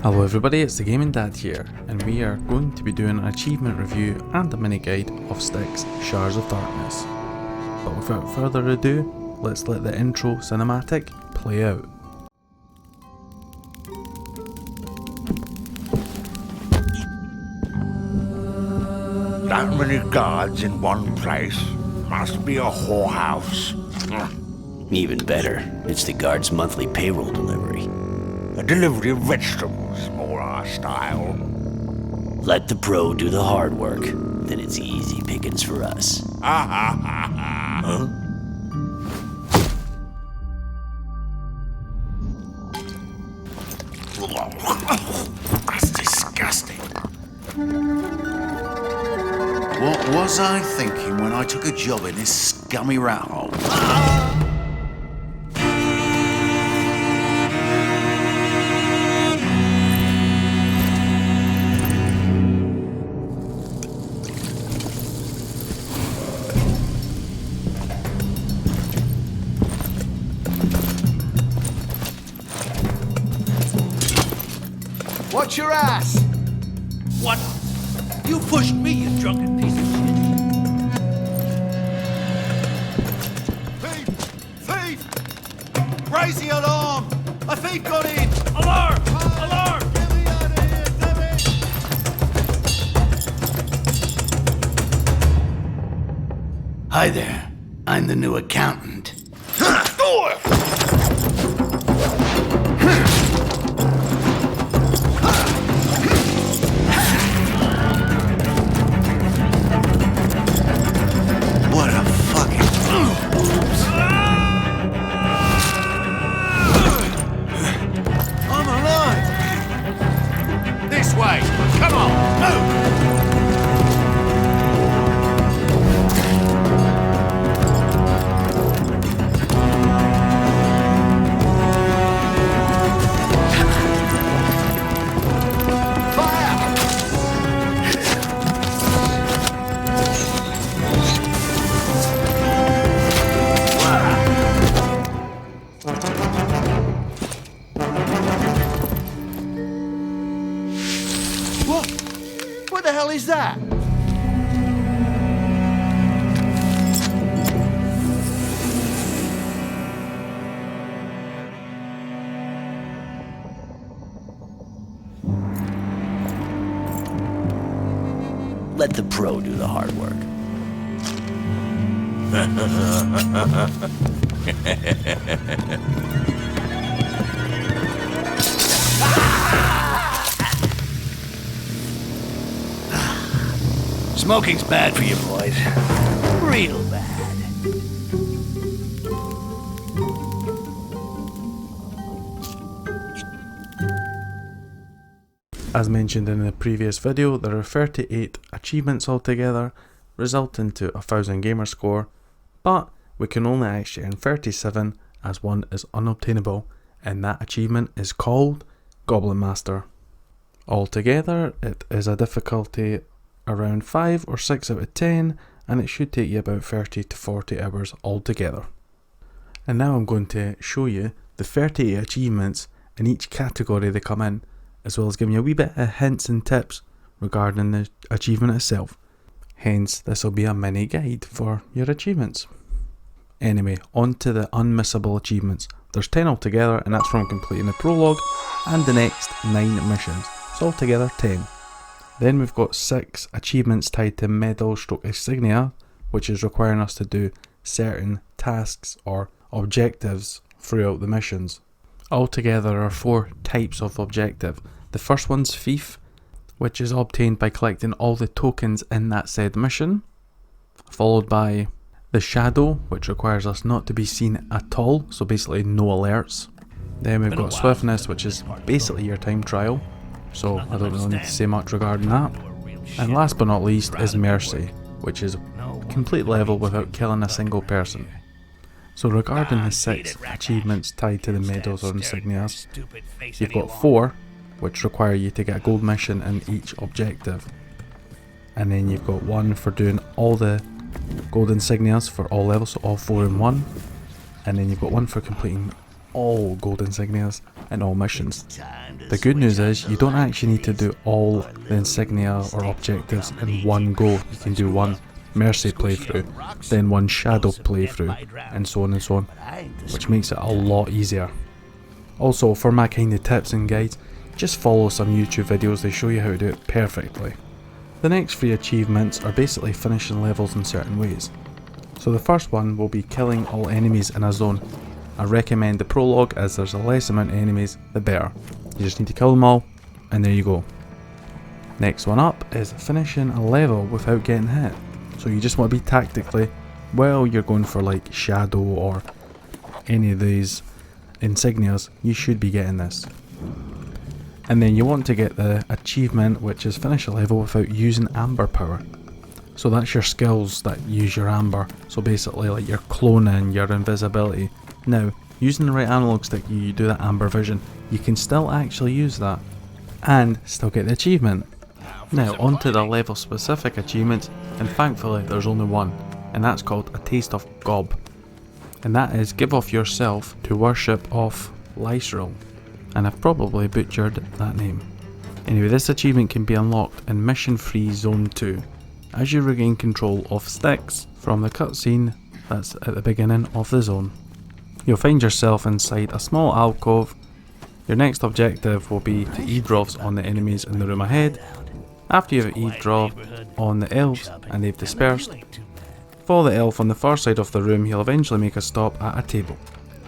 Hello everybody, it's the Gaming Dad here, and we are going to be doing an achievement review and a mini guide of Styx, Shards of Darkness. But without further ado, let's let the intro cinematic play out. That many guards in one place must be a whorehouse. Even better, it's the guard's monthly payroll delivery. A delivery of vegetables, more our style. Let the pro do the hard work, then it's easy pickings for us. Huh? That's disgusting. What was I thinking when I took a job in this scummy rat hole? Watch your ass! What? You pushed me, you drunken piece of shit! Thief! Thief! Raise the alarm! A thief got in! Alarm! Alarm! Get me out of here, damn it! Hi there, I'm the new accountant. What a fucking... I'm alive! This way! Come on, move! What the hell is that? Let the pro do the hard work. Smoking's bad for you boys. Real bad. As mentioned in the previous video, there are 38 achievements altogether, resulting to a 1000 gamer score, but we can only actually earn 37 as one is unobtainable, and that achievement is called Goblin Master. Altogether, it is a difficulty around 5 or 6 out of 10, and it should take you about 30 to 40 hours altogether. And now I'm going to show you the 38 achievements in each category they come in, as well as giving you a wee bit of hints and tips regarding the achievement itself. Hence, this will be a mini guide for your achievements. Anyway, on to the unmissable achievements. There's 10 altogether, and that's from completing the prologue and the next 9 missions. So altogether 10. Then we've got 6 achievements tied to medal / insignia, which is requiring us to do certain tasks or objectives throughout the missions. Altogether there are 4 types of objective. The first one's thief, which is obtained by collecting all the tokens in that said mission, followed by the shadow, which requires us not to be seen at all, so basically no alerts. Then we've got swiftness, which is basically your time trial, so I don't really need to say much regarding that. And last but not least is mercy, which is complete level without killing a single person. So regarding the 6 achievements tied to the medals or insignias, you've got 4, which require you to get a gold mission in each objective. And then you've got one for doing all the gold insignias for all levels, so all 4 in one. And then you've got one for completing all gold insignias and all missions. The good news is you don't actually need to do all the insignia or objectives in one go. You can do one Mercy playthrough, then one Shadow playthrough, and so on, which makes it a lot easier. Also, for my kind of tips and guides, just follow some YouTube videos, they show you how to do it perfectly. The next 3 achievements are basically finishing levels in certain ways. So the first one will be killing all enemies in a zone. I recommend the prologue, as there's a less amount of enemies, the better. You just need to kill them all, and there you go. Next one up is finishing a level without getting hit. So you just want to be tactically, well, you're going for like Shadow or any of these insignias, you should be getting this. And then you want to get the achievement, which is finish a level without using amber power. So that's your skills that use your amber, so basically like your cloning, your invisibility. Now, using the right analog stick, you do that amber vision, you can still actually use that and still get the achievement. Now onto the level specific achievements, and thankfully there's only one, and that's called a Taste of Gob. And that is give off yourself to worship of Lysrel, and I've probably butchered that name. Anyway, this achievement can be unlocked in Mission Free Zone 2, as you regain control of Styx from the cutscene that's at the beginning of the zone. You'll find yourself inside a small alcove. Your next objective will be to eavesdrop on the enemies in the room ahead. After you've eavesdropped on the elves and they've dispersed, follow the elf on the far side of the room. He'll eventually make a stop at a table.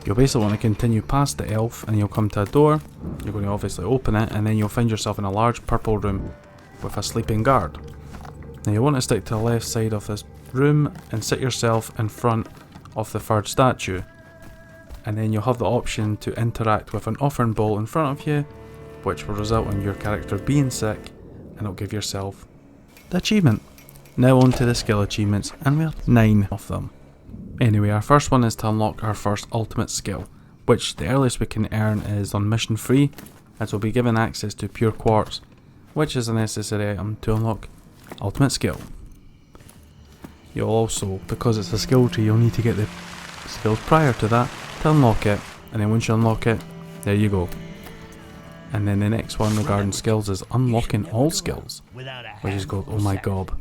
You'll basically want to continue past the elf and you'll come to a door. You're going to obviously open it, and then you'll find yourself in a large purple room with a sleeping guard. Now you want to stick to the left side of this room and sit yourself in front of the third statue. And then you'll have the option to interact with an offering bowl in front of you, which will result in your character being sick, and it'll give yourself the achievement. Now on to the skill achievements, and we have 9 of them. Anyway, our first one is to unlock our first ultimate skill, which the earliest we can earn is on Mission 3, as we'll be given access to pure quartz, which is a necessary item to unlock ultimate skill. You'll also, because it's a skill tree, you'll need to get the skills prior to that to unlock it, and then once you unlock it, there you go. And then the next one regarding skills is unlocking all skills, which is called Oh My Gob.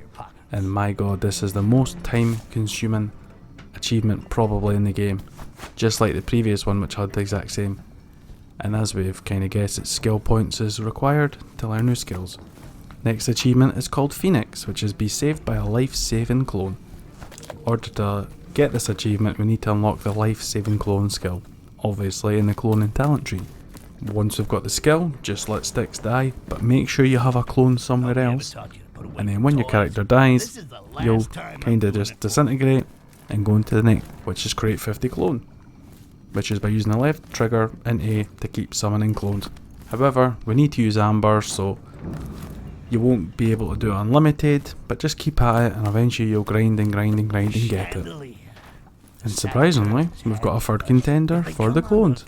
And my god, this is the most time consuming achievement probably in the game, just like the previous one which had the exact same. And as we've kind of guessed, it's skill points is required to learn new skills. Next achievement is called Phoenix, which is be saved by a life-saving clone. In order to get this achievement, we need to unlock the life-saving clone skill, obviously in the cloning talent tree. Once we've got the skill, just let Styx die, but make sure you have a clone somewhere else, and then when your character dies, you'll kinda just disintegrate and go into the next, which is create 50 clone, which is by using the left trigger and A to keep summoning clones. However, we need to use amber, so you won't be able to do it unlimited, but just keep at it and eventually you'll grind and get it. And surprisingly, we've got a third contender for the clones.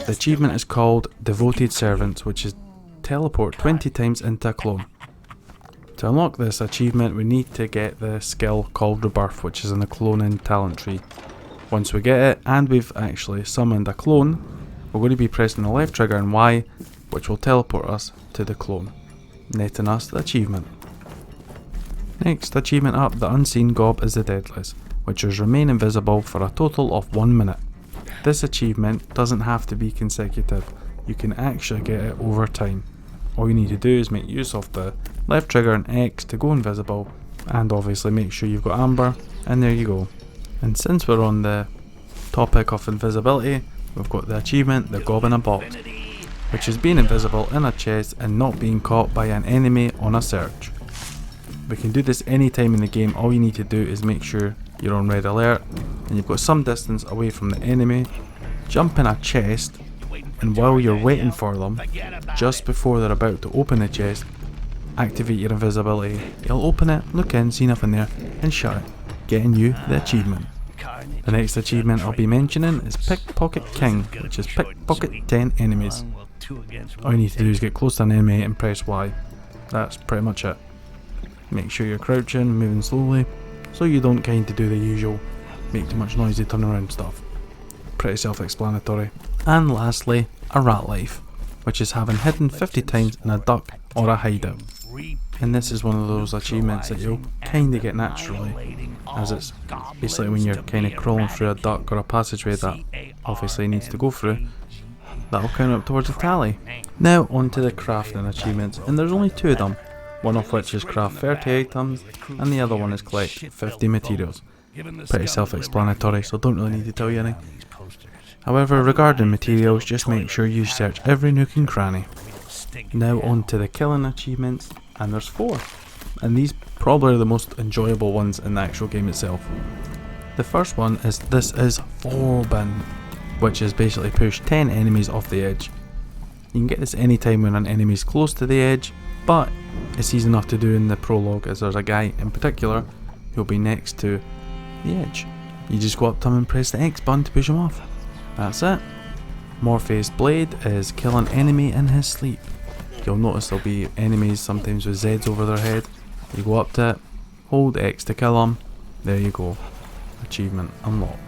The achievement is called Devoted Servants, which is teleport 20 times into a clone. To unlock this achievement, we need to get the skill called Rebirth, which is in the cloning talent tree. Once we get it, and we've actually summoned a clone, we're going to be pressing the left trigger and Y, which will teleport us to the clone, netting us the achievement. Next achievement up, the Unseen Gob is the Deadless, which is remain invisible for a total of 1 minute. This achievement doesn't have to be consecutive, you can actually get it over time. All you need to do is make use of the left trigger and X to go invisible, and obviously make sure you've got amber, and there you go. And since we're on the topic of invisibility, we've got the achievement, the Gob in a Box, which is being invisible in a chest and not being caught by an enemy on a search. We can do this anytime in the game. All you need to do is make sure you're on red alert and you've got some distance away from the enemy, jump in a chest, and while you're waiting for them, just before they're about to open the chest, activate your invisibility. You'll open it, look in, see nothing there, and shut it, getting you the achievement. The next achievement I'll be mentioning is Pickpocket King, which is pickpocket 10 enemies. All you need to do is get close to an enemy and press Y. That's pretty much it. Make sure you're crouching, moving slowly, so you don't kind of do the usual make too much noisy turn around stuff. Pretty self-explanatory. And lastly, a rat life, which is having hidden 50 times in a duck or a hideout. And this is one of those achievements that you'll kind of get naturally, as it's basically when you're kind of crawling through a duct or a passageway that obviously needs to go through, that'll count up towards a tally. Now onto the crafting achievements, and there's only 2 of them, one of which is craft 30 items and the other one is collect 50 materials. Pretty self-explanatory, so don't really need to tell you anything. However, regarding materials, just make sure you search every nook and cranny. Now on to the killing achievements, and there's 4, and these probably are the most enjoyable ones in the actual game itself. The first one is this is 4-bin, which is basically push 10 enemies off the edge. You can get this anytime when an enemy is close to the edge, but it's easy enough to do in the prologue as there's a guy in particular who'll be next to the edge. You just go up to him and press the X button to push him off. That's it. Morpheus Blade is kill an enemy in his sleep. You'll notice there'll be enemies sometimes with Z's over their head. You go up to it, hold X to kill them, there you go. Achievement unlocked.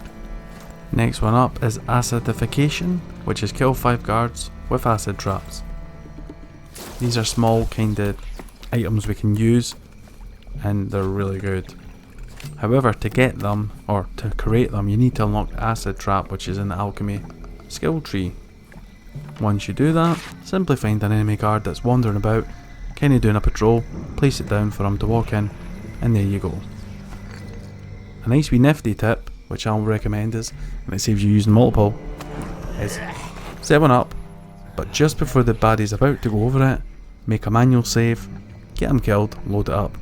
Next one up is Acidification, which is kill 5 guards with acid traps. These are small kind of items we can use, and they're really good. However, to get them, or to create them, you need to unlock the acid trap, which is in the alchemy skill tree. Once you do that, simply find an enemy guard that's wandering about, kind of doing a patrol, place it down for him to walk in, and there you go. A nice wee nifty tip, which I'll recommend is, and it saves you using multiple, is set one up, but just before the baddie's about to go over it, make a manual save, get him killed, load it up,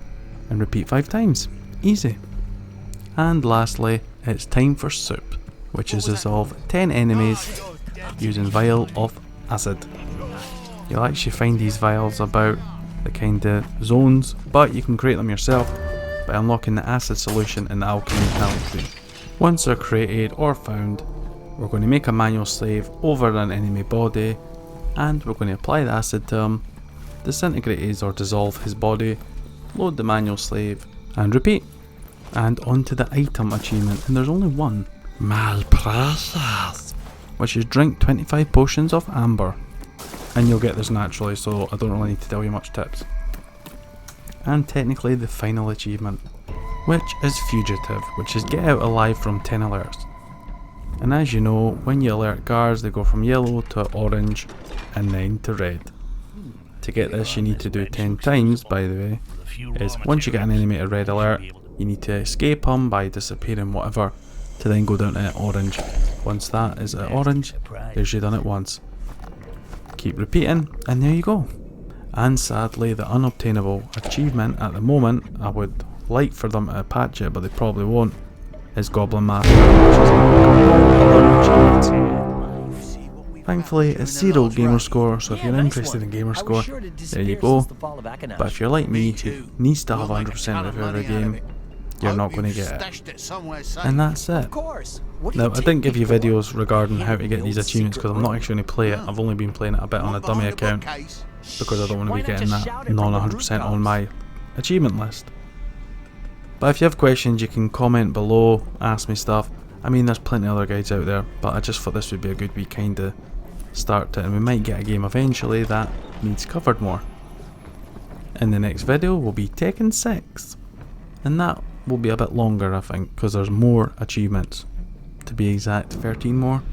and repeat 5 times. Easy. And lastly, it's time for soup, which is dissolve 10 enemies using vial of acid. You'll actually find these vials about the kind of zones, but you can create them yourself by unlocking the acid solution in the alchemy talent tree. Once they're created or found, we're going to make a manual save over an enemy body, and we're going to apply the acid to him, disintegrate his or dissolve his body, load the manual save, and repeat. And onto the item achievement, and there's only one. Malprecious, which is drink 25 potions of amber. And you'll get this naturally, so I don't really need to tell you much tips. And technically the final achievement, which is Fugitive, which is get out alive from 10 alerts. And as you know, when you alert guards, they go from yellow to orange and then to red. To get this, you need to do 10 times, by the way, is once you get an enemy at red alert, you need to escape him by disappearing whatever, to then go down to orange. Once that is at orange, there's you done it once. Keep repeating, and there you go. And sadly, the unobtainable achievement at the moment, I would like for them to patch it, but they probably won't, is Goblin Master, which is thankfully it's 0 gamer score, so if you're interested in gamer score, there you go. But if you're like me, who needs to have 100% of every game, you're not going to get it. And that's it. Now, I didn't give you videos regarding how to get these achievements because I'm not actually going to play it. I've only been playing it a bit on a dummy account because I don't want to be getting that non 100% on my achievement list. But if you have questions, you can comment below, ask me stuff. I mean, there's plenty of other guides out there, but I just thought this would be a good wee kind of start to it, and we might get a game eventually that needs covered more. In the next video will be Tekken 6, and that will be a bit longer, I think, because there's more achievements. To be exact, 13 more.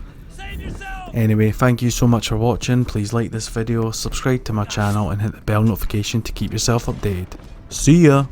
Anyway, thank you so much for watching. Please like this video, subscribe to my channel and hit the bell notification to keep yourself updated. See ya!